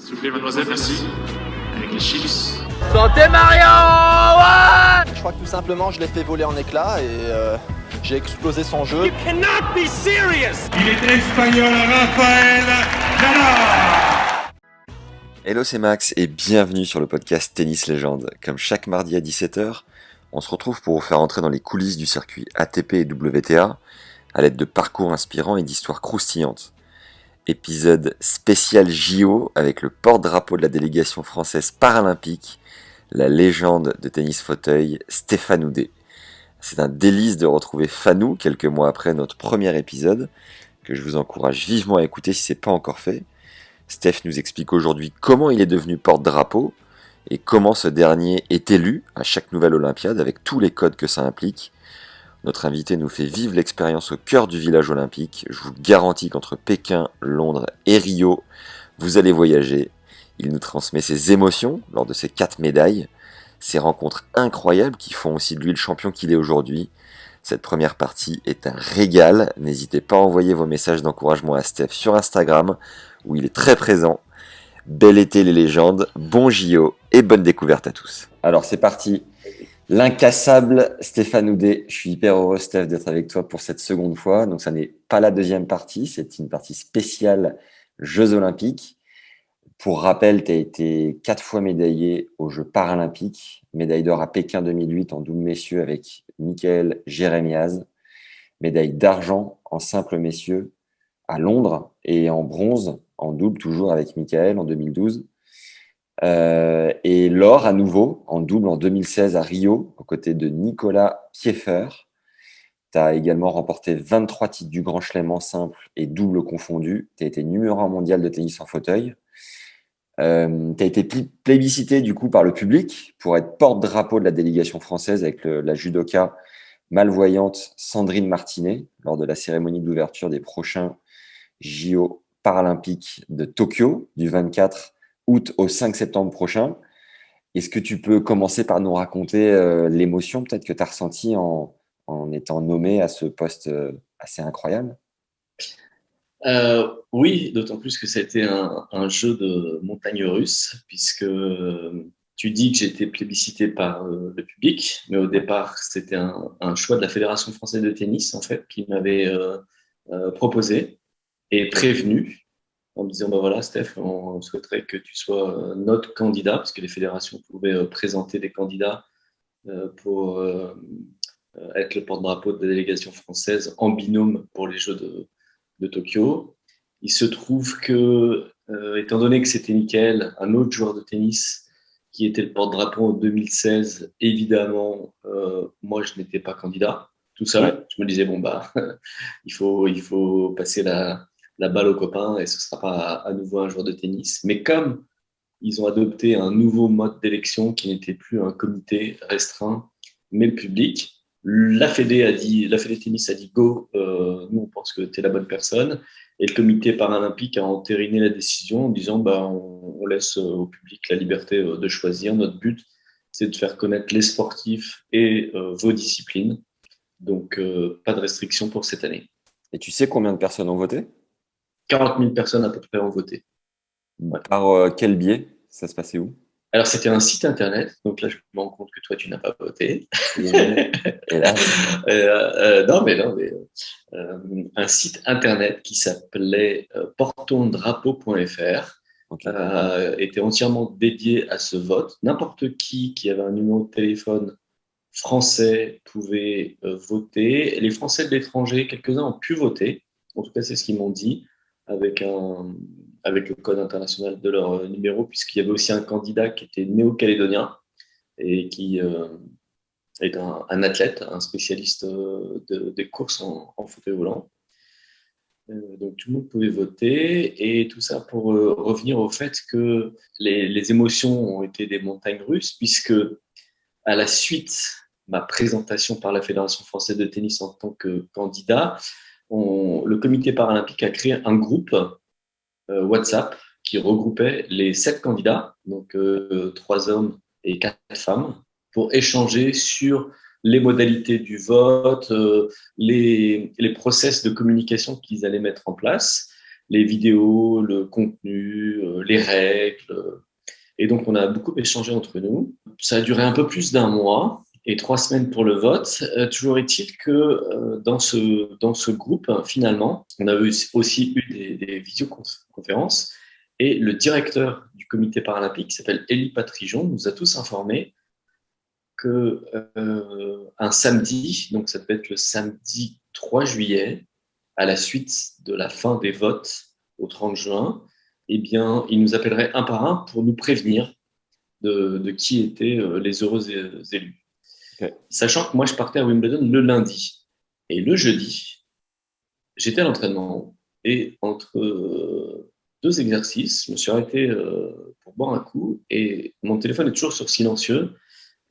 S'il vous plaît, mademoiselle, merci. Avec les chips. Santé Mario, ouais. Je crois que tout simplement, je l'ai fait voler en éclats et j'ai explosé son jeu. You cannot be serious. Il est espagnol, Rafael Nadal. Hello, c'est Max et bienvenue sur le podcast Tennis Légende. Comme chaque mardi à 17h, on se retrouve pour vous faire entrer dans les coulisses du circuit ATP et WTA à l'aide de parcours inspirants et d'histoires croustillantes. Épisode spécial JO avec le porte-drapeau de la délégation française paralympique, la légende de tennis fauteuil Stéphane Houdet. C'est un délice de retrouver Fanou quelques mois après notre premier épisode, que je vous encourage vivement à écouter si ce n'est pas encore fait. Steph nous explique aujourd'hui comment il est devenu porte-drapeau et comment ce dernier est élu à chaque nouvelle Olympiade avec tous les codes que ça implique. Notre invité nous fait vivre l'expérience au cœur du village olympique. Je vous garantis qu'entre Pékin, Londres et Rio, vous allez voyager. Il nous transmet ses émotions lors de ses 4 médailles, ses rencontres incroyables qui font aussi de lui le champion qu'il est aujourd'hui. Cette première partie est un régal. N'hésitez pas à envoyer vos messages d'encouragement à Steph sur Instagram, où il est très présent. Bel été les légendes, bon JO et bonne découverte à tous. Alors c'est parti. L'incassable Stéphane Houdet. Je suis hyper heureux, Steph, d'être avec toi pour cette seconde fois. Donc, ça n'est pas la deuxième partie, c'est une partie spéciale Jeux Olympiques. Pour rappel, tu as été 4 fois médaillé aux Jeux Paralympiques. Médaille d'or à Pékin 2008 en double messieurs avec Mikaël Jeremias. Médaille d'argent en simple messieurs à Londres et en bronze en double, toujours avec Mikaël en 2012. Et l'or à nouveau en double en 2016 à Rio aux côtés de Nicolas Pieffer. Tu as également remporté 23 titres du Grand Chelem en simple et double confondu. Tu as été numéro 1 mondial de tennis en fauteuil. Tu as été plébiscité du coup par le public pour être porte-drapeau de la délégation française avec la judoka malvoyante Sandrine Martinet lors de la cérémonie d'ouverture des prochains JO paralympiques de Tokyo du 24 août au 5 septembre prochain. Est-ce que tu peux commencer par nous raconter l'émotion peut-être que tu as ressentie en étant nommé à ce poste assez incroyable? Oui, d'autant plus que c'était un jeu de montagne russe, puisque tu dis que j'ai été plébiscité par le public, mais au départ, c'était un choix de la Fédération française de tennis, en fait, qui m'avait proposé et prévenu en me disant, voilà, Steph, on souhaiterait que tu sois notre candidat, parce que les fédérations pouvaient présenter des candidats pour être le porte-drapeau de la délégation française en binôme pour les Jeux de Tokyo. Il se trouve que, étant donné que c'était Mikaël, un autre joueur de tennis, qui était le porte-drapeau en 2016, évidemment, moi, je n'étais pas candidat. Tout seul, je me disais, il faut passer la balle aux copains et ce ne sera pas à nouveau un joueur de tennis. Mais comme ils ont adopté un nouveau mode d'élection qui n'était plus un comité restreint, mais le public, la Fédé tennis a dit go, nous on pense que tu es la bonne personne. Et le comité paralympique a entériné la décision en disant on laisse au public la liberté de choisir. Notre but, c'est de faire connaître les sportifs et vos disciplines. Donc, pas de restriction pour cette année. Et tu sais combien de personnes ont voté? 40 000 personnes à peu près ont voté. Ouais. Par quel biais? Ça se passait où? Alors, c'était un site internet. Donc là, je me rends compte que toi, tu n'as pas voté. Un site internet qui s'appelait portondrapeau.fr était entièrement dédié à ce vote. N'importe qui avait un numéro de téléphone français pouvait voter. Les Français de l'étranger, quelques-uns ont pu voter. En tout cas, c'est ce qu'ils m'ont dit, avec le code international de leur numéro, puisqu'il y avait aussi un candidat qui était néo-calédonien et qui est un athlète, un spécialiste des courses en fauteuil volant. Donc tout le monde pouvait voter, et tout ça pour revenir au fait que les émotions ont été des montagnes russes, puisque à la suite ma présentation par la Fédération française de tennis en tant que candidat, le comité paralympique a créé un groupe WhatsApp qui regroupait les 7 candidats, donc 3 hommes et 4 femmes, pour échanger sur les modalités du vote, les process de communication qu'ils allaient mettre en place. les vidéos, le contenu, les règles. Et donc, on a beaucoup échangé entre nous. Ça a duré un peu plus d'un mois et 3 semaines pour le vote. Toujours est-il que dans ce groupe, finalement, on a aussi eu des visioconférences et le directeur du comité paralympique, qui s'appelle Élie Patrijon, nous a tous informés que un samedi, donc ça devait être le samedi 3 juillet, à la suite de la fin des votes au 30 juin, eh bien, il nous appellerait un par un pour nous prévenir de qui étaient les heureux élus. Okay. Sachant que moi, je partais à Wimbledon le lundi. Et le jeudi, j'étais à l'entraînement et entre 2 exercices, je me suis arrêté pour boire un coup et mon téléphone est toujours sur silencieux.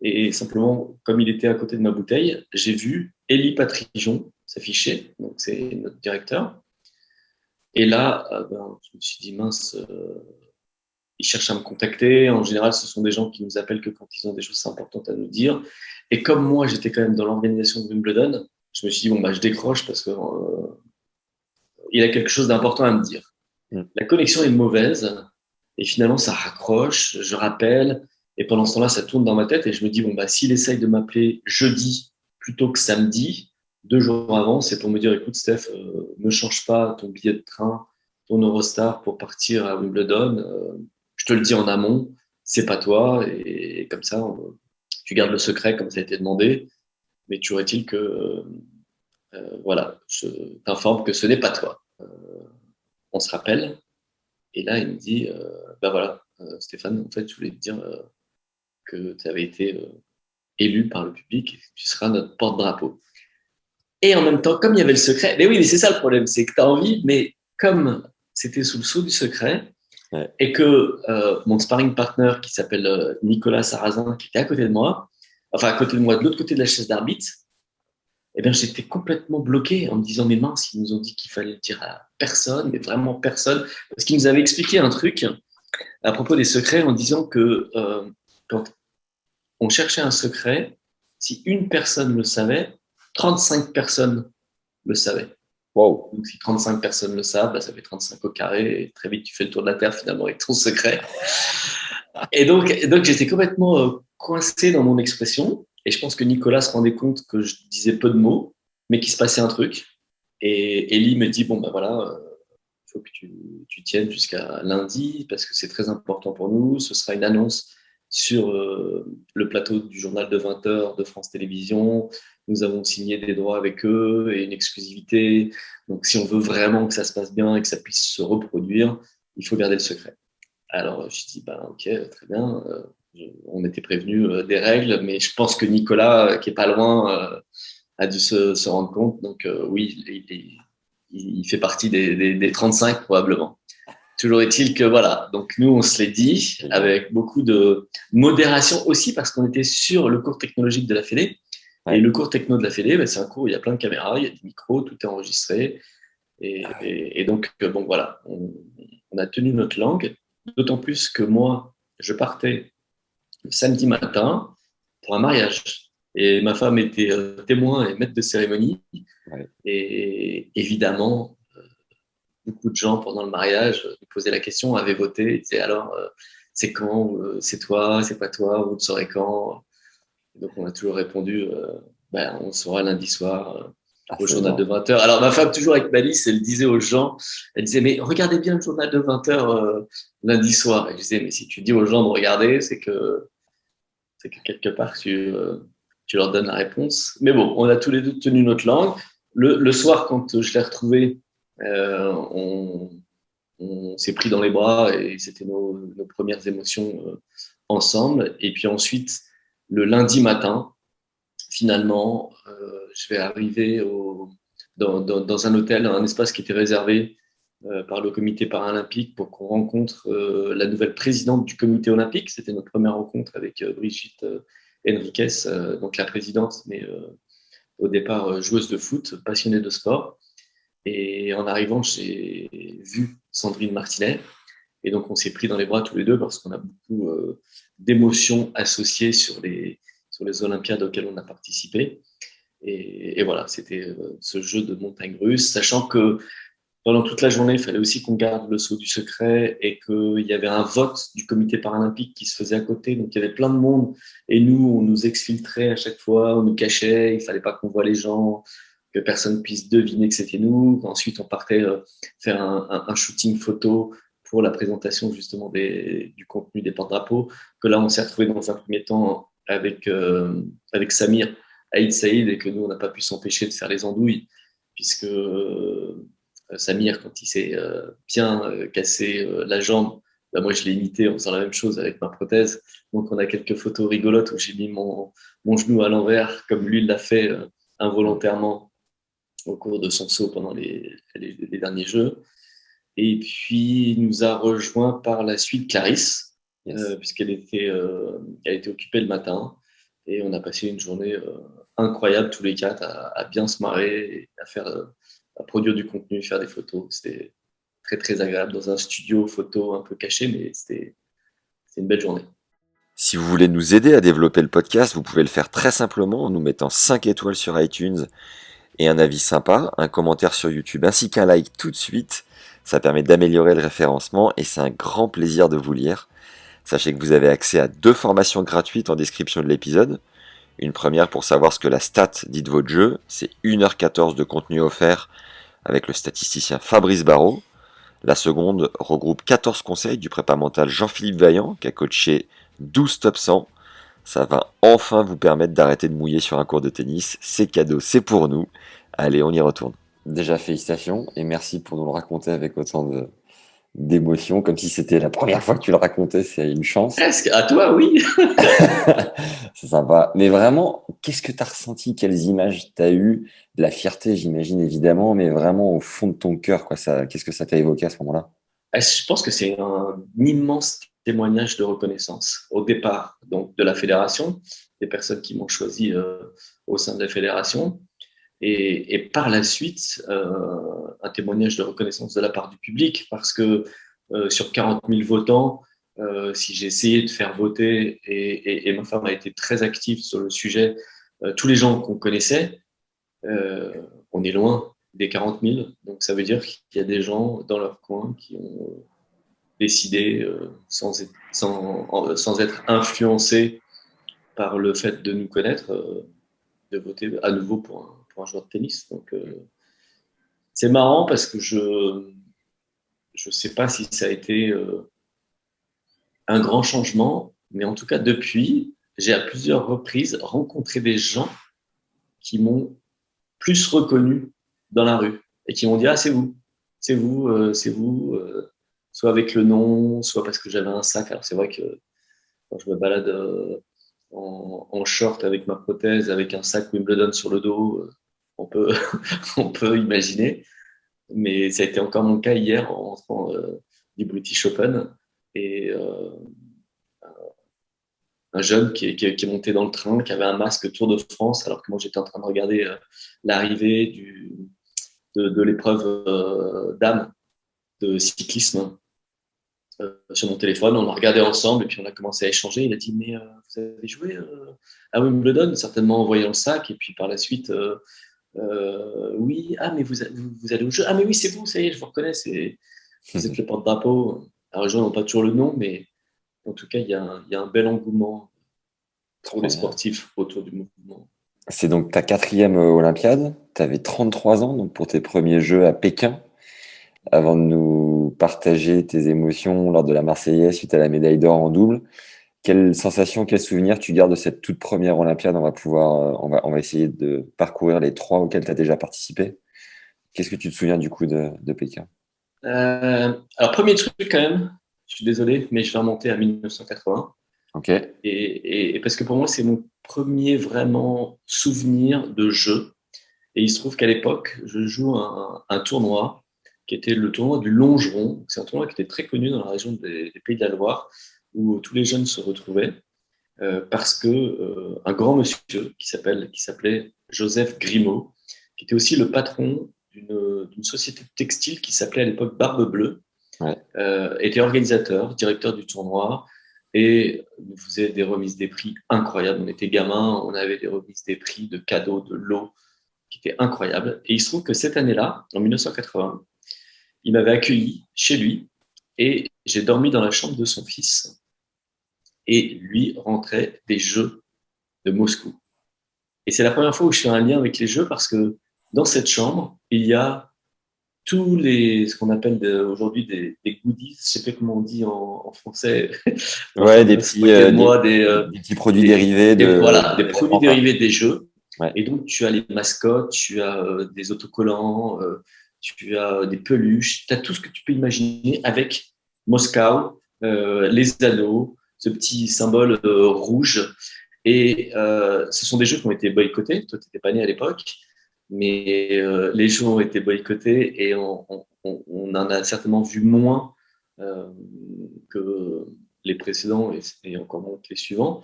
Et simplement, comme il était à côté de ma bouteille, j'ai vu Élie Patrijon s'afficher, donc c'est notre directeur. Et là, je me suis dit, mince, ils cherchent à me contacter. En général, ce sont des gens qui nous appellent que quand ils ont des choses importantes à nous dire. Et comme moi, j'étais quand même dans l'organisation de Wimbledon, je me suis dit, je décroche parce que il a quelque chose d'important à me dire. La connexion est mauvaise et finalement, ça raccroche, je rappelle. Et pendant ce temps-là, ça tourne dans ma tête et je me dis, s'il essaye de m'appeler jeudi plutôt que samedi, 2 jours avant, c'est pour me dire, écoute Steph, ne change pas ton billet de train, ton Eurostar pour partir à Wimbledon. Je te le dis en amont, c'est pas toi. Et comme ça, tu gardes le secret comme ça a été demandé. Mais toujours est-il que, je t'informe que ce n'est pas toi. On se rappelle. Et là, il me dit, Stéphane, en fait, je voulais te dire que tu avais été élu par le public et que tu seras notre porte-drapeau. Et en même temps, comme il y avait le secret, mais oui, mais c'est ça le problème, c'est que tu as envie, mais comme c'était sous le sceau du secret, ouais. Et que mon sparring partner qui s'appelle Nicolas Sarrazin, qui était à côté de moi, de l'autre côté de la chaise d'arbitre, eh bien, j'étais complètement bloqué en me disant, mais mince, ils nous ont dit qu'il fallait le dire à personne, mais vraiment personne, parce qu'ils nous avaient expliqué un truc à propos des secrets en disant que quand on cherchait un secret, si une personne le savait, 35 personnes le savaient. Wow. Donc, si 35 personnes le savent, ça fait 35 au carré, et très vite, tu fais le tour de la Terre finalement avec ton secret. Et donc j'étais complètement coincé dans mon expression, et je pense que Nicolas se rendait compte que je disais peu de mots, mais qu'il se passait un truc. Et Élie me dit, il faut que tu tiennes jusqu'à lundi, parce que c'est très important pour nous, ce sera une annonce sur le plateau du journal de 20h de France Télévisions. Nous avons signé des droits avec eux et une exclusivité. Donc, si on veut vraiment que ça se passe bien et que ça puisse se reproduire, il faut garder le secret. Alors, je dis, ok, très bien. On était prévenus des règles, mais je pense que Nicolas, qui est pas loin, a dû se rendre compte. Donc, oui, il fait partie des 35 probablement. Toujours est-il que voilà, donc nous on se l'est dit avec beaucoup de modération aussi parce qu'on était sur le cours technologique de la Fédé. Ouais. Et le cours techno de la Fédé, c'est un cours où il y a plein de caméras, il y a des micros, tout est enregistré. Et donc, voilà, on a tenu notre langue, d'autant plus que moi, je partais le samedi matin pour un mariage. Et ma femme était témoin et maître de cérémonie. Ouais. Et évidemment, beaucoup de gens pendant le mariage nous posaient la question, avaient voté, ils disaient alors c'est quand, c'est toi, c'est pas toi, vous le saurez quand. Et donc on a toujours répondu on saura lundi soir au journal de 20h. Alors ma femme, toujours avec malice, elle disait aux gens, elle disait mais regardez bien le journal de 20h lundi soir. Et je disais mais si tu dis aux gens de regarder, c'est que quelque part tu leur donnes la réponse. Mais bon, on a tous les deux tenu notre langue. Le soir, quand je l'ai retrouvé, on s'est pris dans les bras et c'était nos premières émotions ensemble. Et puis ensuite, le lundi matin, finalement, je vais arriver dans un hôtel, un espace qui était réservé par le comité paralympique pour qu'on rencontre la nouvelle présidente du comité olympique. C'était notre première rencontre avec Brigitte Henriquez, donc la présidente, mais au départ joueuse de foot, passionnée de sport. Et en arrivant, j'ai vu Sandrine Martinet. Et donc, on s'est pris dans les bras tous les deux parce qu'on a beaucoup d'émotions associées sur les Olympiades auxquelles on a participé. Et voilà, c'était ce jeu de montagne russe, sachant que pendant toute la journée, il fallait aussi qu'on garde le sceau du secret et qu'il y avait un vote du comité paralympique qui se faisait à côté. Donc, il y avait plein de monde. Et nous, on nous exfiltrait à chaque fois, on nous cachait. Il fallait pas qu'on voit les gens, que personne puisse deviner que c'était nous. Ensuite, on partait faire un shooting photo pour la présentation justement du contenu des porte-drapeaux. Que là, on s'est retrouvé dans un premier temps avec Samir Aïd Saïd et que nous, on n'a pas pu s'empêcher de faire les andouilles puisque Samir, quand il s'est bien cassé la jambe, bah, moi, je l'ai imité en faisant la même chose avec ma prothèse. Donc, on a quelques photos rigolotes où j'ai mis mon genou à l'envers comme lui l'a fait involontairement au cours de son saut pendant les derniers Jeux. Et puis, il nous a rejoint par la suite Clarisse, puisqu'elle était occupée le matin. Et on a passé une journée incroyable, tous les quatre, à bien se marrer, et à produire du contenu, faire des photos. C'était très, très agréable dans un studio photo un peu caché, mais c'était une belle journée. Si vous voulez nous aider à développer le podcast, vous pouvez le faire très simplement en nous mettant 5 étoiles sur iTunes et un avis sympa, un commentaire sur YouTube ainsi qu'un like tout de suite. Ça permet d'améliorer le référencement et c'est un grand plaisir de vous lire. Sachez que vous avez accès à 2 formations gratuites en description de l'épisode. Une première pour savoir ce que la stat dit de votre jeu, c'est 1h14 de contenu offert avec le statisticien Fabrice Barrault. La seconde regroupe 14 conseils du prépa mental Jean-Philippe Vaillant qui a coaché 12 top 100. Ça va enfin vous permettre d'arrêter de mouiller sur un cours de tennis. C'est cadeau, c'est pour nous. Allez, on y retourne. Déjà, félicitations et merci pour nous le raconter avec autant d'émotion, comme si c'était la première fois que tu le racontais, c'est une chance. Presque, à toi, oui. C'est sympa. Mais vraiment, qu'est-ce que tu as ressenti? Quelles images tu as eues? De la fierté, j'imagine, évidemment, mais vraiment au fond de ton cœur, quoi. Qu'est-ce que ça t'a évoqué à ce moment-là? Je pense que c'est un immense témoignage de reconnaissance au départ donc, de la fédération, des personnes qui m'ont choisi au sein de la fédération. Et par la suite, un témoignage de reconnaissance de la part du public, parce que sur 40 000 votants, si j'ai essayé de faire voter, et ma femme a été très active sur le sujet, tous les gens qu'on connaissait, on est loin des 40 000. Donc ça veut dire qu'il y a des gens dans leur coin qui ont décidé, sans être influencés par le fait de nous connaître, de voter à nouveau pour un joueur de tennis. Donc, c'est marrant parce que je ne sais pas si ça a été un grand changement, mais en tout cas, depuis, j'ai à plusieurs reprises rencontré des gens qui m'ont plus reconnu dans la rue et qui m'ont dit « Ah, c'est vous, soit avec le nom, soit parce que j'avais un sac. » Alors, c'est vrai que quand je me balade en short avec ma prothèse, avec un sac Wimbledon sur le dos, on peut imaginer. Mais ça a été encore mon cas hier en rentrant du British Open. Et un jeune qui est monté dans le train, qui avait un masque Tour de France, alors que moi j'étais en train de regarder l'arrivée de l'épreuve dames de cyclisme sur mon téléphone. On a regardé ensemble et puis on a commencé à échanger. Il a dit « Mais vous avez joué à Wimbledon ?» Certainement en voyant le sac. Et puis par la suite, oui, ah mais vous allez au jeu. Ah mais oui, c'est vous, ça y est, je vous reconnais, vous êtes le porte-drapeau. Alors les gens n'ont pas toujours le nom, mais en tout cas, il y a un bel engouement pour les sportifs autour du mouvement. C'est donc ta 4e Olympiade. Tu avais 33 ans donc pour tes premiers Jeux à Pékin. Avant de nous partager tes émotions lors de la Marseillaise suite à la médaille d'or en double, quelle sensation, quel souvenir tu gardes de cette toute première Olympiade? On va essayer de parcourir les 3 auxquelles tu as déjà participé. Qu'est-ce que tu te souviens du coup de Pékin? Alors, premier truc quand même, je suis désolé, mais je vais remonter à 1980. Ok. Et parce que pour moi, c'est mon premier vraiment souvenir de jeu. Et il se trouve qu'à l'époque, je joue un tournoi qui était le tournoi du Longeron. C'est un tournoi qui était très connu dans la région des Pays de la Loire, où tous les jeunes se retrouvaient, parce que un grand monsieur qui s'appelait Joseph Grimaud, qui était aussi le patron d'une société de textile qui s'appelait à l'époque Barbe Bleue, était organisateur, directeur du tournoi, et nous faisait des remises des prix incroyables. On était gamins, on avait des remises des prix, de cadeaux, de lots, qui étaient incroyables. Et il se trouve que cette année-là, en 1980, il m'avait accueilli chez lui et j'ai dormi dans la chambre de son fils. Et lui rentrait des Jeux de Moscou. Et c'est la première fois où je fais un lien avec les Jeux parce que dans cette chambre, il y a tous ce qu'on appelle aujourd'hui des goodies, je sais pas comment on dit en français. Ouais, des petits produits dérivés des produits dérivés des Jeux. Ouais. Et donc, tu as les mascottes, tu as des autocollants, tu as des peluches, tu as tout ce que tu peux imaginer avec Moscou, les anneaux, ce petit symbole rouge. Et ce sont des jeux qui ont été boycottés. Toi, tu n'étais pas né à l'époque, mais les jeux ont été boycottés et on en a certainement vu moins que les précédents et encore moins que les suivants.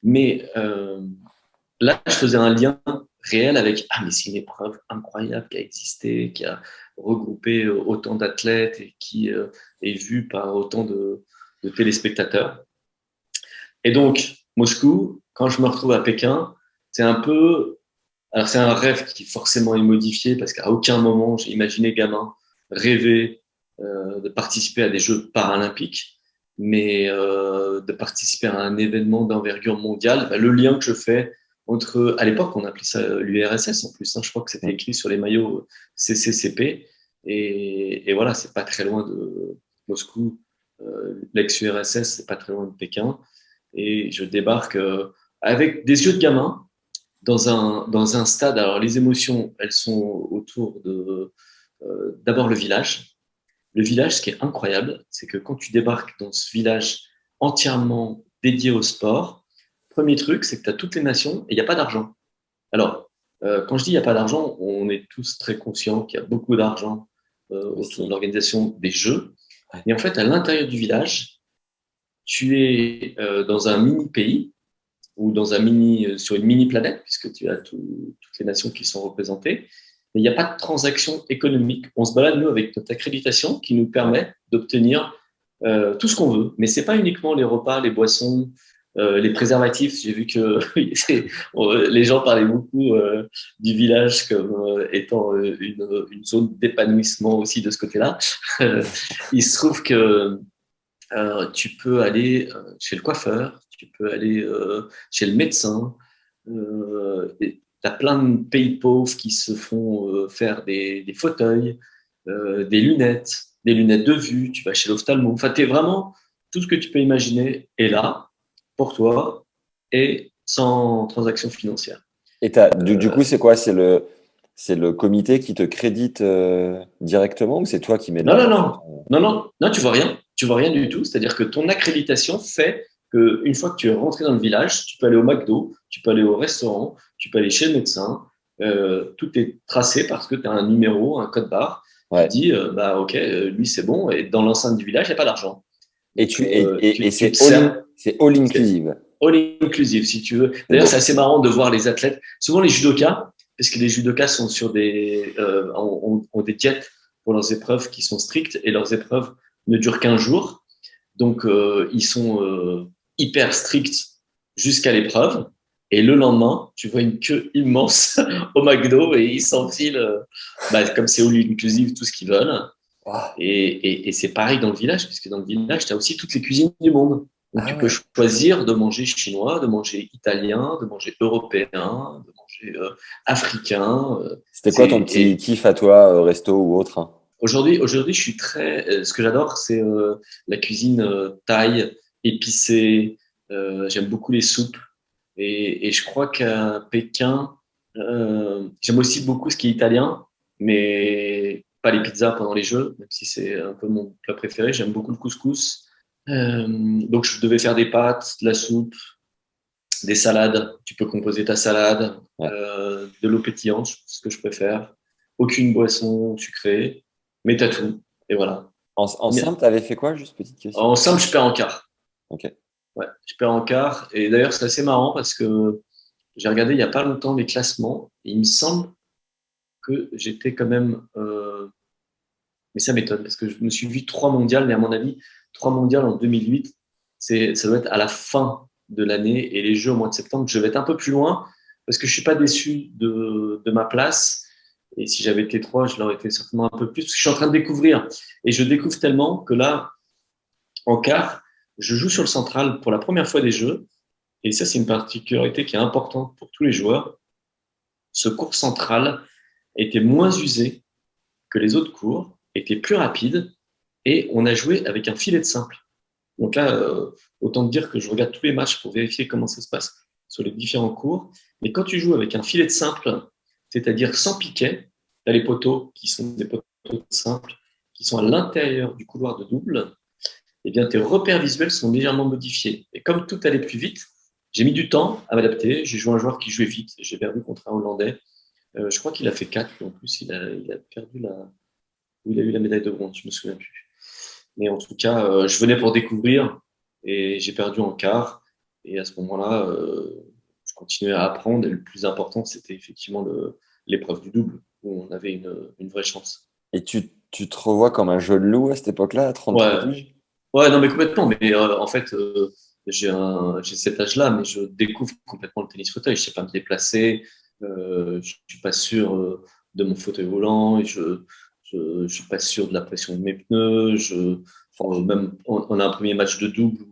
Mais là, je faisais un lien réel avec mais c'est une épreuve incroyable qui a existé, qui a regroupé autant d'athlètes et qui est vue par autant de téléspectateurs. Et donc, Moscou, quand je me retrouve à Pékin, c'est un peu... Alors, c'est un rêve qui forcément est modifié parce qu'à aucun moment, j'ai imaginé gamin rêver de participer à des Jeux paralympiques, mais de participer à un événement d'envergure mondiale. Le lien que je fais entre... À l'époque, on appelait ça l'URSS en plus. Je crois que c'était écrit sur les maillots CCCP. Et voilà, c'est pas très loin de Moscou. L'ex-URSS, c'est pas très loin de Pékin. Et je débarque avec des yeux de gamin dans un stade. Alors, les émotions, elles sont autour de d'abord le village. Le village, ce qui est incroyable, c'est que quand tu débarques dans ce village entièrement dédié au sport, premier truc, c'est que tu as toutes les nations et il n'y a pas d'argent. Alors, quand je dis il n'y a pas d'argent, on est tous très conscients qu'il y a beaucoup d'argent autour de l'organisation des Jeux. Mais en fait, à l'intérieur du village, tu es dans un mini-pays ou sur une mini-planète, puisque tu as toutes les nations qui sont représentées. Mais il n'y a pas de transaction économique. On se balade, nous, avec notre accréditation qui nous permet d'obtenir tout ce qu'on veut. Mais ce n'est pas uniquement les repas, les boissons, les préservatifs. J'ai vu que les gens parlaient beaucoup du village comme étant une zone d'épanouissement aussi de ce côté-là. Il se trouve que tu peux aller chez le coiffeur, tu peux aller chez le médecin. Tu as plein de pays pauvres qui se font faire des fauteuils, des lunettes de vue. Tu vas chez l'ophtalmo. Enfin, tu es vraiment tout ce que tu peux imaginer est là pour toi et sans transaction financière. Et du coup, c'est quoi? C'est le comité qui te crédite directement ou c'est toi qui mets Non, tu vois rien. Tu vois rien du tout. C'est-à-dire que ton accréditation fait qu'une fois que tu es rentré dans le village, tu peux aller au McDo, tu peux aller au restaurant, tu peux aller chez le médecin. Tout est tracé parce que tu as un numéro, un code barre qui dit OK, lui c'est bon. Et dans l'enceinte du village, il n'y a pas d'argent. Et c'est all inclusive. All inclusive, si tu veux. D'ailleurs, c'est assez marrant de voir les athlètes. Souvent, les judokas, parce que les judokas sont sur ont des diètes pour leurs épreuves qui sont strictes et leurs épreuves ne durent qu'1 jour. Donc, ils sont hyper stricts jusqu'à l'épreuve. Et le lendemain, tu vois une queue immense au McDo et ils s'enfilent, comme c'est all inclusive, tout ce qu'ils veulent. Wow. Et c'est pareil dans le village, puisque dans le village, tu as aussi toutes les cuisines du monde. Donc, tu peux choisir de manger chinois, de manger italien, de manger européen, de manger africain. C'était quoi ton petit kiff à toi, resto ou autre? Aujourd'hui, je suis très... ce que j'adore, c'est la cuisine thaï, épicée. J'aime beaucoup les soupes. Et je crois qu'à Pékin, j'aime aussi beaucoup ce qui est italien, mais pas les pizzas pendant les Jeux, même si c'est un peu mon plat préféré. J'aime beaucoup le couscous. Donc, je devais faire des pâtes, de la soupe, des salades. Tu peux composer ta salade, de l'eau pétillante, ce que je préfère. Aucune boisson sucrée, mais t'as tout. Et voilà. En simple, t'avais fait quoi? Juste petite question. En simple, je perds en quart. Ok. Ouais, je perds en quart. Et d'ailleurs, c'est assez marrant parce que j'ai regardé il n'y a pas longtemps les classements. Et il me semble que j'étais quand même... Mais ça m'étonne parce que je me suis vu 3 mondiales, mais à mon avis, 3 mondiales en 2008, ça doit être à la fin de l'année et les Jeux au mois de septembre. Je vais être un peu plus loin parce que je ne suis pas déçu de ma place. Et si j'avais été 3, je l'aurais été certainement un peu plus, parce que je suis en train de découvrir. Et je découvre tellement que là, en quart, je joue sur le central pour la première fois des Jeux. Et ça, c'est une particularité qui est importante pour tous les joueurs. Ce court central était moins usé que les autres cours, était plus rapide, et on a joué avec un filet de simple. Donc là, autant dire que je regarde tous les matchs pour vérifier comment ça se passe sur les différents cours. Mais quand tu joues avec un filet de simple, c'est-à-dire sans piquet, tu as les poteaux qui sont des poteaux simples, qui sont à l'intérieur du couloir de double, eh bien tes repères visuels sont légèrement modifiés. Et comme tout allait plus vite, j'ai mis du temps à m'adapter. J'ai joué un joueur qui jouait vite. J'ai perdu contre un Hollandais. Je crois qu'il a fait 4, puis en plus, il a perdu il a eu la médaille de bronze, je ne me souviens plus. Mais en tout cas, je venais pour découvrir et j'ai perdu en quart. Et à ce moment-là, je continuais à apprendre. Et le plus important, c'était effectivement l'épreuve du double, où on avait une vraie chance. Et tu te revois comme un jeune loup à cette époque-là, à 33 ans? Ouais, non, mais complètement. Mais en fait, j'ai cet âge-là, mais je découvre complètement le tennis fauteuil. Je ne sais pas me déplacer. Je ne suis pas sûr de mon fauteuil roulant. Et je ne suis pas sûr de la pression de mes pneus. Même, on a un premier match de double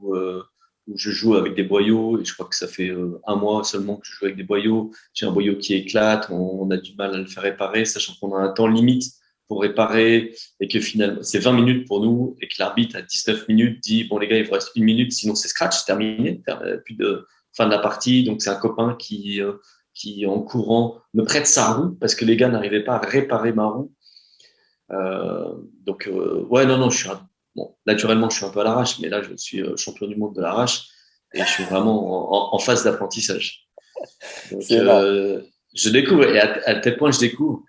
où je joue avec des boyaux. Et je crois que ça fait un mois seulement que je joue avec des boyaux. J'ai un boyau qui éclate. On a du mal à le faire réparer, sachant qu'on a un temps limite pour réparer et que finalement c'est 20 minutes pour nous et que l'arbitre à 19 minutes dit bon les gars il vous reste 1 minute sinon c'est scratch, c'est terminé, plus de fin de la partie. Donc c'est un copain qui en courant me prête sa roue parce que les gars n'arrivaient pas à réparer ma roue. Ouais non je suis naturellement je suis un peu à l'arrache, mais là je suis champion du monde de l'arrache et je suis vraiment en phase d'apprentissage. Donc je découvre, et à tel point je découvre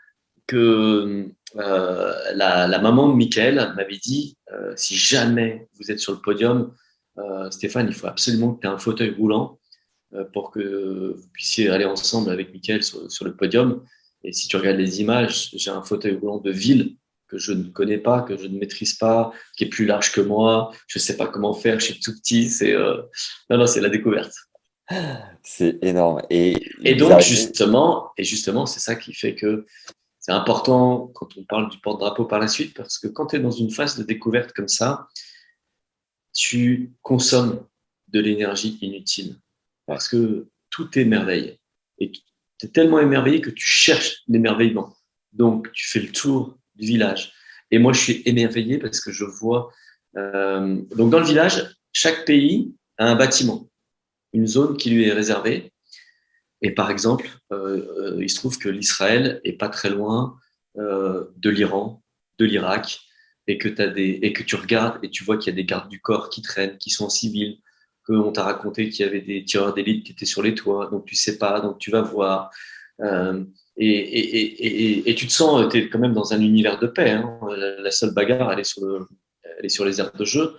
que la maman de Mickaël m'avait dit si jamais vous êtes sur le podium, Stéphane, il faut absolument que tu aies un fauteuil roulant pour que vous puissiez aller ensemble avec Mickaël sur le podium. Et si tu regardes les images, j'ai un fauteuil roulant de ville que je ne connais pas, que je ne maîtrise pas, qui est plus large que moi. Je ne sais pas comment faire, je suis tout petit. C'est la découverte. C'est énorme. Et donc, justement, c'est ça qui fait que c'est important quand on parle du porte-drapeau par la suite, parce que quand tu es dans une phase de découverte comme ça, tu consommes de l'énergie inutile parce que tout est merveille. Et tu es tellement émerveillé que tu cherches l'émerveillement. Donc, tu fais le tour du village. Et moi, je suis émerveillé parce que je vois… donc, dans le village, chaque pays a un bâtiment, une zone qui lui est réservée. Et par exemple, il se trouve que l'Israël est pas très loin de l'Iran, de l'Irak, et que tu regardes et tu vois qu'il y a des gardes du corps qui traînent, qui sont en civil, qu'on t'a raconté qu'il y avait des tireurs d'élite qui étaient sur les toits, donc tu sais pas, donc tu vas voir. Et tu te sens, tu es quand même dans un univers de paix. Hein. La seule bagarre, elle est sur les aires de jeu.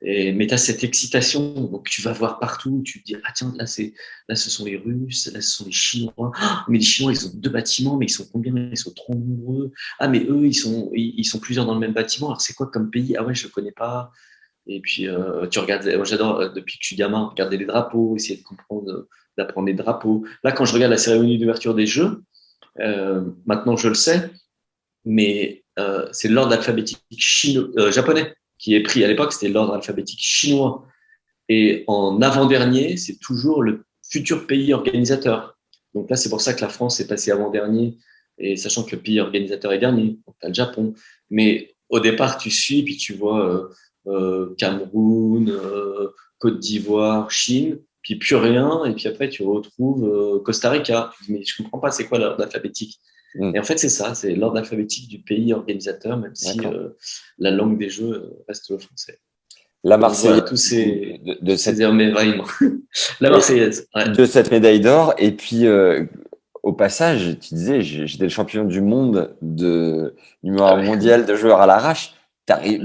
Mais tu as cette excitation, donc tu vas voir partout, tu te dis ah tiens là ce sont les Russes, là ce sont les Chinois, mais les Chinois ils ont 2 bâtiments, mais ils sont combien? Ils sont trop nombreux. Ah mais eux ils sont plusieurs dans le même bâtiment. Alors c'est quoi comme pays? Ah ouais je connais pas. Et puis tu regardes, moi j'adore depuis que je suis gamin regarder les drapeaux, essayer de comprendre, d'apprendre les drapeaux. Là quand je regarde la cérémonie d'ouverture des Jeux, maintenant je le sais, mais c'est l'ordre alphabétique japonais qui est pris. À l'époque, c'était l'ordre alphabétique chinois. Et en avant-dernier, c'est toujours le futur pays organisateur. Donc là, c'est pour ça que la France est passée avant-dernier, et sachant que le pays organisateur est dernier. Donc, tu as le Japon. Mais au départ, tu suis, puis tu vois Cameroun, Côte d'Ivoire, Chine, puis plus rien. Et puis après, tu retrouves Costa Rica. Mais je ne comprends pas, c'est quoi l'ordre alphabétique? Et en fait, c'est ça, c'est l'ordre alphabétique du pays organisateur, même si la langue des jeux reste le français. La Marseillaise. Tous ces émerveillements. La Marseillaise. Ouais. De cette médaille d'or. Et puis, au passage, tu disais, j'étais le champion du monde numéro 1 mondial de joueurs à l'arrache.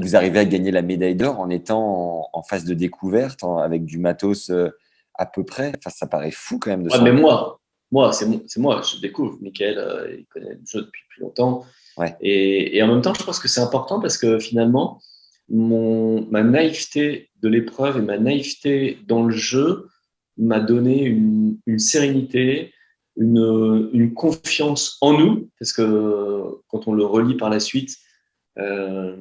Vous arrivez à gagner la médaille d'or en étant en phase de découverte, avec du matos à peu près. Enfin, ça paraît fou quand même de ça. Mais moi, c'est moi, je découvre. Mickaël, il connaît le jeu depuis plus longtemps. Ouais. Et en même temps, je pense que c'est important parce que finalement, ma naïveté de l'épreuve et ma naïveté dans le jeu m'a donné une sérénité une confiance en nous, parce que quand on le relit par la suite, euh,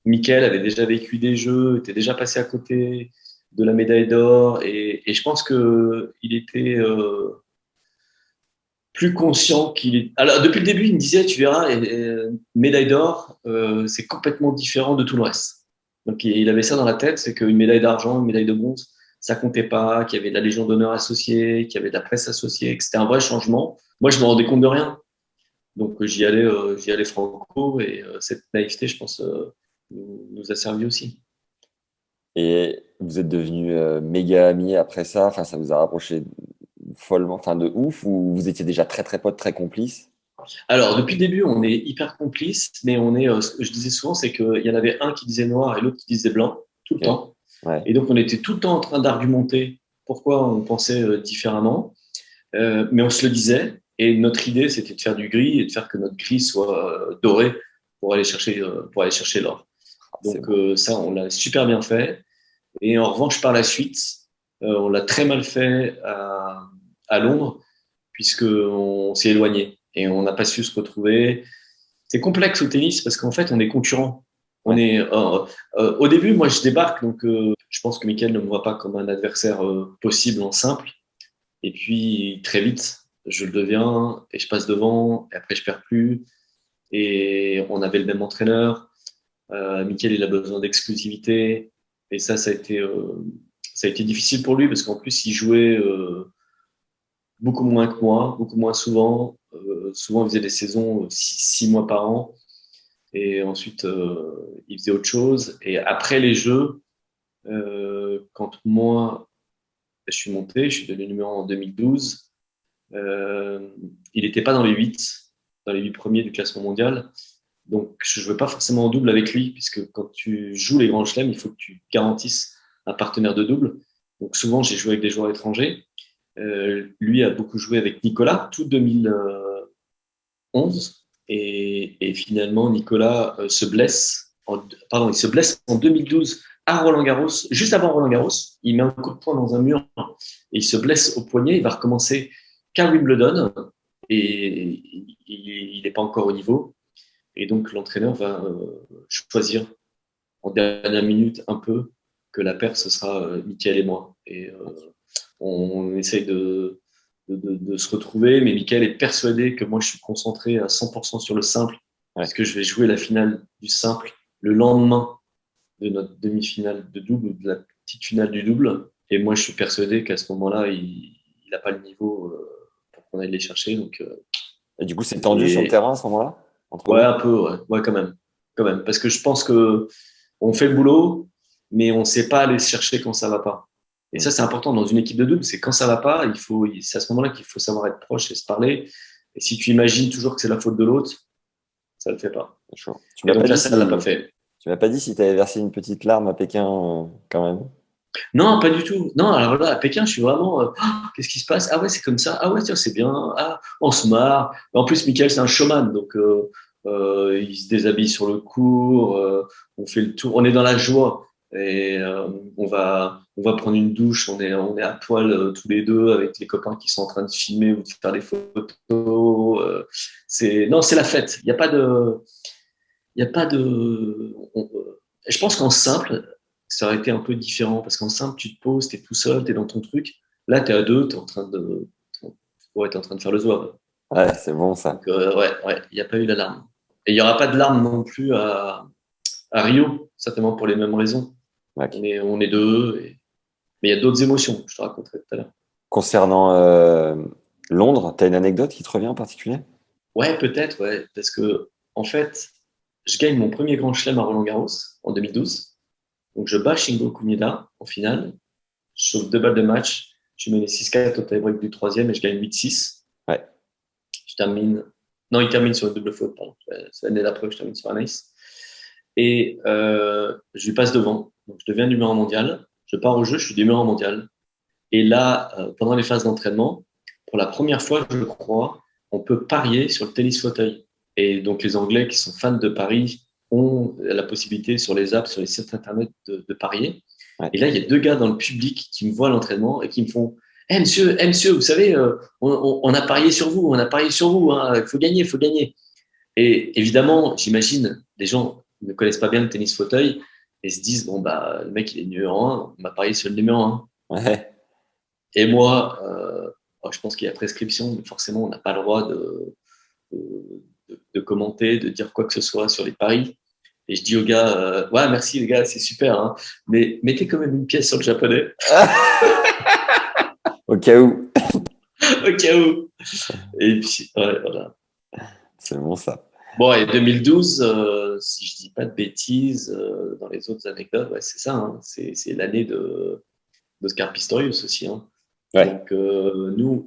Mickaël avait déjà vécu des jeux, était déjà passé à côté de la médaille d'or, et je pense qu'il était plus conscient qu'il est. Alors, depuis le début, il me disait, tu verras, médaille d'or, c'est complètement différent de tout le reste. Donc, il avait ça dans la tête, c'est qu'une médaille d'argent, une médaille de bronze, ça comptait pas, qu'il y avait de la Légion d'honneur associée, qu'il y avait de la presse associée, que c'était un vrai changement. Moi, je me rendais compte de rien. Donc, j'y allais franco, et cette naïveté, je pense, nous a servi aussi. Et vous êtes devenus méga amis après ça. Enfin, ça vous a rapproché follement, enfin de ouf, ou vous étiez déjà très très potes, très complices? Alors, depuis le début, on est hyper complices, mais ce que je disais souvent, c'est qu'il y en avait un qui disait noir et l'autre qui disait blanc, tout le temps. Ouais. Et donc, on était tout le temps en train d'argumenter pourquoi on pensait différemment, mais on se le disait. Et notre idée, c'était de faire du gris et de faire que notre gris soit doré pour aller chercher l'or. Donc, ça, on l'a super bien fait. Et en revanche, par la suite, on l'a très mal fait à Londres, puisqu'on s'est éloigné et on n'a pas su se retrouver. C'est complexe au tennis parce qu'en fait, on est concurrents. Au début, moi, je débarque, donc je pense que Mickaël ne me voit pas comme un adversaire possible en simple. Et puis, très vite, je le deviens et je passe devant, et après, je perds plus. Et on avait le même entraîneur. Mickaël, il a besoin d'exclusivité. Et ça a été difficile pour lui parce qu'en plus, il jouait beaucoup moins que moi, beaucoup moins souvent. Souvent, il faisait des saisons 6 mois par an. Et ensuite, il faisait autre chose. Et après les Jeux, quand moi, je suis monté, je suis devenu numéro 1 en 2012, il n'était pas dans les 8 premiers du classement mondial. Donc, je ne jouais pas forcément en double avec lui, puisque quand tu joues les grands chelems, il faut que tu garantisses un partenaire de double. Donc, souvent, j'ai joué avec des joueurs étrangers. Lui a beaucoup joué avec Nicolas, tout 2011. Et finalement, Nicolas se blesse. Il se blesse en 2012 à Roland-Garros, juste avant Roland-Garros. Il met un coup de poing dans un mur et il se blesse au poignet. Il va recommencer qu'à Wimbledon et il n'est pas encore au niveau. Et donc, l'entraîneur va choisir en dernière minute un peu que la paire, ce sera Mickaël et moi. Et on essaye de se retrouver, mais Mickaël est persuadé que moi, je suis concentré à 100% sur le simple, parce que je vais jouer la finale du simple le lendemain de notre demi-finale de double, ou de la petite finale du double. Et moi, je suis persuadé qu'à ce moment-là, il n'a pas le niveau pour qu'on aille les chercher. Donc, et du coup, c'est tendu sur le terrain à ce moment-là? Ouais, un peu, ouais, quand même. Parce que je pense qu'on fait le boulot, mais on ne sait pas aller se chercher quand ça ne va pas. Et ça, c'est important dans une équipe de double, c'est quand ça ne va pas, c'est à ce moment-là qu'il faut savoir être proche et se parler. Et si tu imagines toujours que c'est la faute de l'autre, ça ne le fait pas. Tu m'as pas fait. Tu m'as pas dit si tu avais versé une petite larme à Pékin quand même? Non, pas du tout. Non, alors là, à Pékin, je suis vraiment. Qu'est-ce qui se passe? Ah ouais, c'est comme ça. Ah ouais, tiens, c'est bien. Ah, on se marre. En plus, Mickaël, c'est un showman, donc il se déshabille sur le court. On fait le tour. On est dans la joie et on va prendre une douche. On est à poil tous les deux avec les copains qui sont en train de filmer ou de faire des photos. C'est la fête. Il n'y a pas de. Je pense qu'en simple, ça aurait été un peu différent parce qu'en simple, tu te poses, tu es tout seul, tu es dans ton truc. Là, tu es à deux, tu es en train de faire le zouave. Ouais, c'est bon ça. Donc, ouais, il n'y a pas eu l'alarme. Et il n'y aura pas de larmes non plus à Rio, certainement pour les mêmes raisons. Okay. On est deux, mais il y a d'autres émotions, je te raconterai tout à l'heure. Concernant Londres, tu as une anecdote qui te revient en particulier? Ouais, peut-être, ouais, parce que en fait, je gagne mon premier grand chelem à Roland-Garros en 2012. Donc, je bats Shingo Kunieda en finale. Je sauve 2 balles de match. Je mets les 6-4 au tie-break du troisième et je gagne 8-6. Ouais. Je termine. Non, il termine sur une double faute, pardon. C'est l'année d'après que je termine sur un ace. Et je lui passe devant. Donc, je deviens numéro 1 mondial. Je pars au jeu, je suis numéro 1 mondial. Et là, pendant les phases d'entraînement, pour la première fois, je crois, on peut parier sur le tennis fauteuil. Et donc, les Anglais qui sont fans de paris ont la possibilité sur les apps, sur les sites internet de parier. Ouais. Et là, il y a 2 gars dans le public qui me voient à l'entraînement et qui me font monsieur, vous savez, on a parié sur vous, hein, il faut gagner. Et évidemment, j'imagine, les gens ne connaissent pas bien le tennis fauteuil et se disent, bon, bah, le mec, il est numéro 1, on m'a parié sur le numéro 1. Ouais. Et moi, je pense qu'il y a prescription, mais forcément, on n'a pas le droit de commenter, de dire quoi que ce soit sur les paris. Et je dis aux gars, ouais, merci les gars, c'est super, hein, mais mettez quand même une pièce sur le japonais. Au cas où. Au cas où. Et puis, ouais, voilà. C'est bon ça. Bon, et 2012, si je dis pas de bêtises, dans les autres anecdotes, ouais, c'est ça, hein, c'est l'année d'Oscar Pistorius aussi. Hein. Ouais. Donc, nous,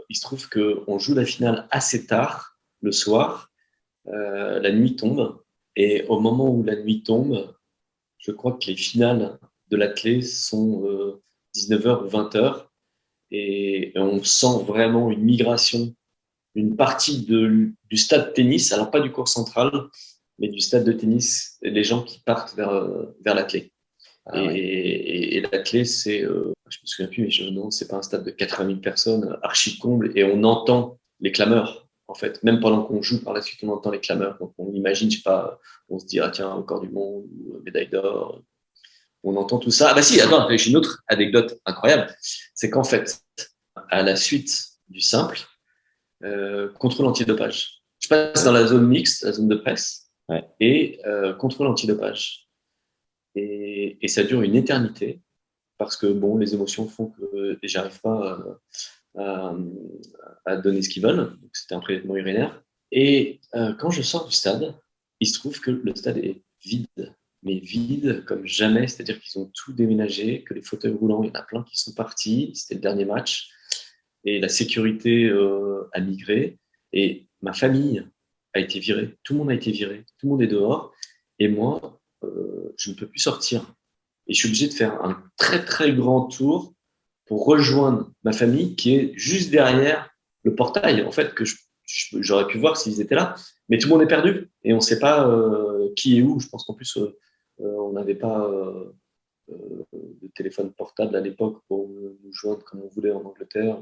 il se trouve qu'on joue la finale assez tard, le soir, la nuit tombe, et au moment où la nuit tombe, je crois que les finales de l'athlé sont 19h ou 20h, et on sent vraiment une migration, une partie du stade de tennis, alors pas du court central, mais du stade de tennis, les gens qui partent vers l'athlé. Et l'athlé, c'est, je me souviens plus, mais non, c'est pas un stade de 80 000 personnes, archi comble, et on entend les clameurs, en fait. Même pendant qu'on joue, par la suite, on entend les clameurs. Donc on imagine, je sais pas, on se dit, ah tiens, record du monde, ou médaille d'or. On entend tout ça. Ah bah si, attends, j'ai une autre anecdote incroyable. C'est qu'en fait, à la suite du simple, contrôle antidopage. Je passe dans la zone mixte, la zone de presse, ouais. Et contrôle antidopage. Et ça dure une éternité parce que bon, les émotions font que j'arrive pas à donner ce qu'ils veulent. Donc, c'était un prélèvement urinaire. Et quand je sors du stade, il se trouve que le stade est vide, mais vide comme jamais. C'est-à-dire qu'ils ont tout déménagé, que les fauteuils roulants, il y en a plein qui sont partis. C'était le dernier match. Et la sécurité a migré. Et ma famille a été virée. Tout le monde a été viré. Tout le monde est dehors. Et moi, je ne peux plus sortir. Et je suis obligé de faire un très, très grand tour pour rejoindre ma famille qui est juste derrière le portail, en fait, que j'aurais pu voir s'ils étaient là. Mais tout le monde est perdu et on ne sait pas qui est où. Je pense qu'en plus, on n'avait pas de téléphone portable à l'époque pour nous joindre comme on voulait en Angleterre.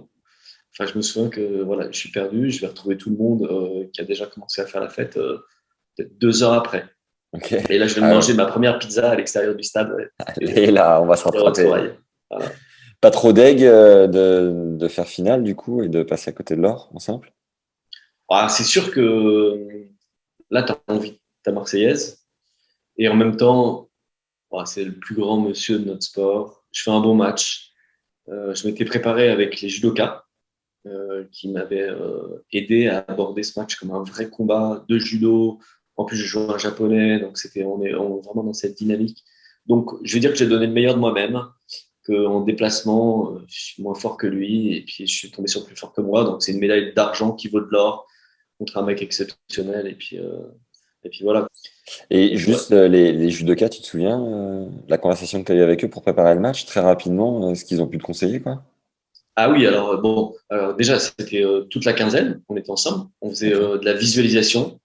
Enfin, je me souviens que voilà, je suis perdu. Je vais retrouver tout le monde qui a déjà commencé à faire la fête peut-être 2 heures après. Okay. Et là, je vais manger ma première pizza à l'extérieur du stade. Ouais. Et là, on va se rattraper. Voilà. Pas trop deg de faire finale, du coup, et de passer à côté de l'or, en simple? C'est sûr que là, tu as envie de ta Marseillaise. Et en même temps, c'est le plus grand monsieur de notre sport. Je fais un bon match. Je m'étais préparé avec les judokas qui m'avaient aidé à aborder ce match comme un vrai combat de judo. En plus, je joue un japonais, donc on est vraiment dans cette dynamique. Donc, je vais dire que j'ai donné le meilleur de moi-même, qu'en déplacement, je suis moins fort que lui, et puis je suis tombé sur plus fort que moi. Donc, c'est une médaille d'argent qui vaut de l'or contre un mec exceptionnel, et puis voilà. Et juste les judokas, tu te souviens la conversation que tu as eue avec eux pour préparer le match, très rapidement, ce qu'ils ont pu te conseiller, quoi? Ah oui, alors déjà, c'était toute la quinzaine, on était ensemble, on faisait de la visualisation.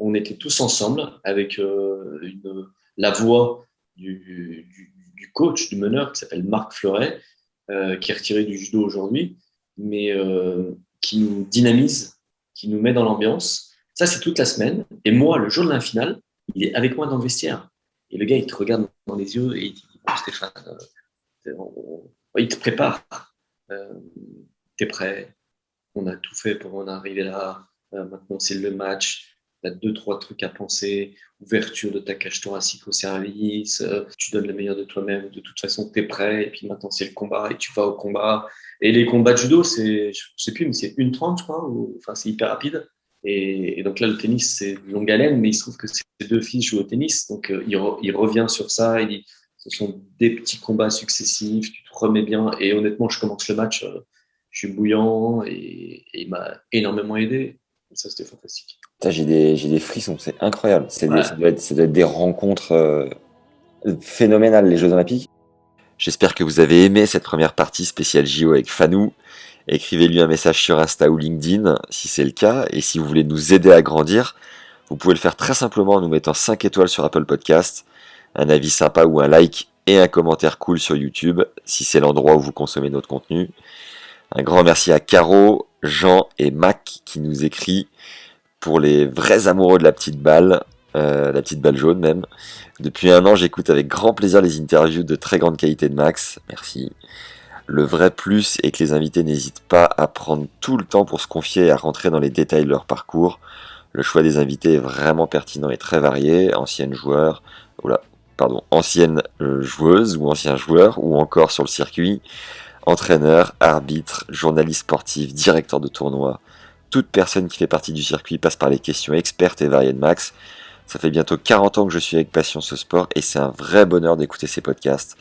On était tous ensemble avec la voix du coach, du meneur qui s'appelle Marc Fleuret, qui est retiré du judo aujourd'hui, mais qui nous dynamise, qui nous met dans l'ambiance. Ça, c'est toute la semaine. Et moi, le jour de la finale, il est avec moi dans le vestiaire. Et le gars, il te regarde dans les yeux et il dit « Stéphane, il te prépare. T'es prêt. On a tout fait pour en arriver là. Maintenant, c'est le match. Tu as 2-3 trucs à penser, ouverture de ta cage thoracique au service, tu donnes le meilleur de toi-même, de toute façon tu es prêt, et puis maintenant c'est le combat, et tu vas au combat. Et les combats de judo, c'est, je sais plus, mais c'est 1:30, je crois, enfin c'est hyper rapide. Et donc là, le tennis, c'est de longue haleine, mais il se trouve que ces 2 filles jouent au tennis, donc il revient sur ça, il dit, ce sont des petits combats successifs, tu te remets bien, et honnêtement, je commence le match, je suis bouillant, et il m'a énormément aidé. Ça, c'était fantastique. J'ai des frissons, c'est incroyable. Ça doit être des rencontres phénoménales, les Jeux Olympiques. J'espère que vous avez aimé cette première partie spéciale JO avec Fanou. Écrivez-lui un message sur Insta ou LinkedIn si c'est le cas. Et si vous voulez nous aider à grandir, vous pouvez le faire très simplement en nous mettant 5 étoiles sur Apple Podcast, un avis sympa ou un like et un commentaire cool sur YouTube, si c'est l'endroit où vous consommez notre contenu. Un grand merci à Caro, Jean et Mac qui nous écrit pour les vrais amoureux de la petite balle jaune même. Depuis 1 an, j'écoute avec grand plaisir les interviews de très grande qualité de Max. Merci. Le vrai plus est que les invités n'hésitent pas à prendre tout le temps pour se confier et à rentrer dans les détails de leur parcours. Le choix des invités est vraiment pertinent et très varié. Anciennes joueuses ou anciens joueurs, ou encore sur le circuit. Entraîneurs, arbitres, journalistes sportifs, directeurs de tournois. Toute personne qui fait partie du circuit passe par les questions expertes et variées de Max. Ça fait bientôt 40 ans que je suis avec passion ce sport et c'est un vrai bonheur d'écouter ces podcasts.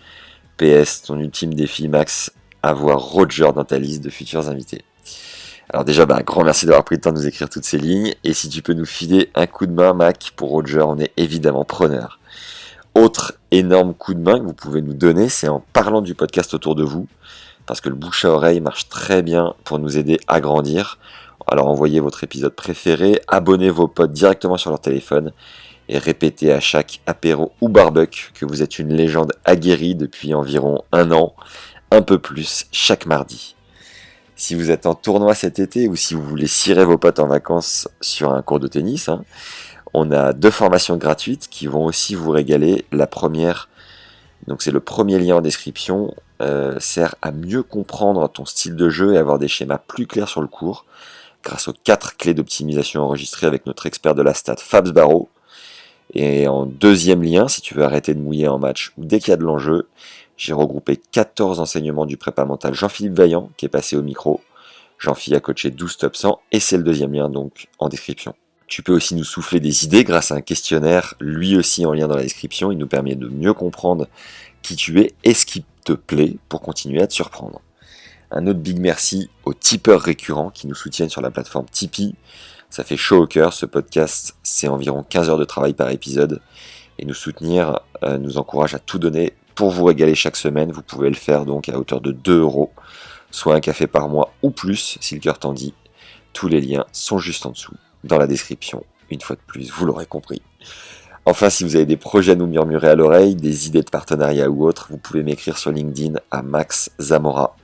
PS, ton ultime défi, Max, avoir Roger dans ta liste de futurs invités. Alors déjà, grand merci d'avoir pris le temps de nous écrire toutes ces lignes. Et si tu peux nous filer un coup de main, Mac, pour Roger, on est évidemment preneur. Autre énorme coup de main que vous pouvez nous donner, c'est en parlant du podcast autour de vous. Parce que le bouche à oreille marche très bien pour nous aider à grandir. Alors envoyez votre épisode préféré, abonnez vos potes directement sur leur téléphone et répétez à chaque apéro ou barbecue que vous êtes une légende aguerrie depuis environ 1 an, un peu plus chaque mardi. Si vous êtes en tournoi cet été ou si vous voulez cirer vos potes en vacances sur un cours de tennis, on a 2 formations gratuites qui vont aussi vous régaler. La première, donc c'est le premier lien en description, sert à mieux comprendre ton style de jeu et avoir des schémas plus clairs sur le court, grâce aux 4 clés d'optimisation enregistrées avec notre expert de la stat Fabs Barreau. Et en deuxième lien, si tu veux arrêter de mouiller en match ou dès qu'il y a de l'enjeu, j'ai regroupé 14 enseignements du prépa mental Jean-Philippe Vaillant qui est passé au micro. Jean-Philippe a coaché 12 top 100 et c'est le deuxième lien donc en description. Tu peux aussi nous souffler des idées grâce à un questionnaire, lui aussi en lien dans la description. Il nous permet de mieux comprendre qui tu es et ce qui te plaît pour continuer à te surprendre. Un autre big merci aux tipeurs récurrents qui nous soutiennent sur la plateforme Tipeee. Ça fait chaud au cœur, ce podcast, c'est environ 15 heures de travail par épisode. Et nous soutenir nous encourage à tout donner pour vous régaler chaque semaine. Vous pouvez le faire donc à hauteur de 2 €, soit un café par mois ou plus si le cœur t'en dit. Tous les liens sont juste en dessous, dans la description. Une fois de plus, vous l'aurez compris. Enfin, si vous avez des projets à nous murmurer à l'oreille, des idées de partenariat ou autres, vous pouvez m'écrire sur LinkedIn à Max Zamora.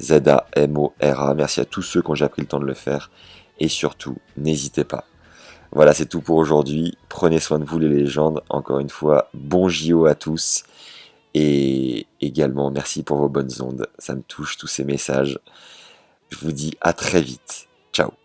Zamora. Merci à tous ceux qui ont déjà pris le temps de le faire. Et surtout, n'hésitez pas. Voilà, c'est tout pour aujourd'hui. Prenez soin de vous les légendes. Encore une fois, bon JO à tous. Et également, merci pour vos bonnes ondes. Ça me touche tous ces messages. Je vous dis à très vite. Ciao.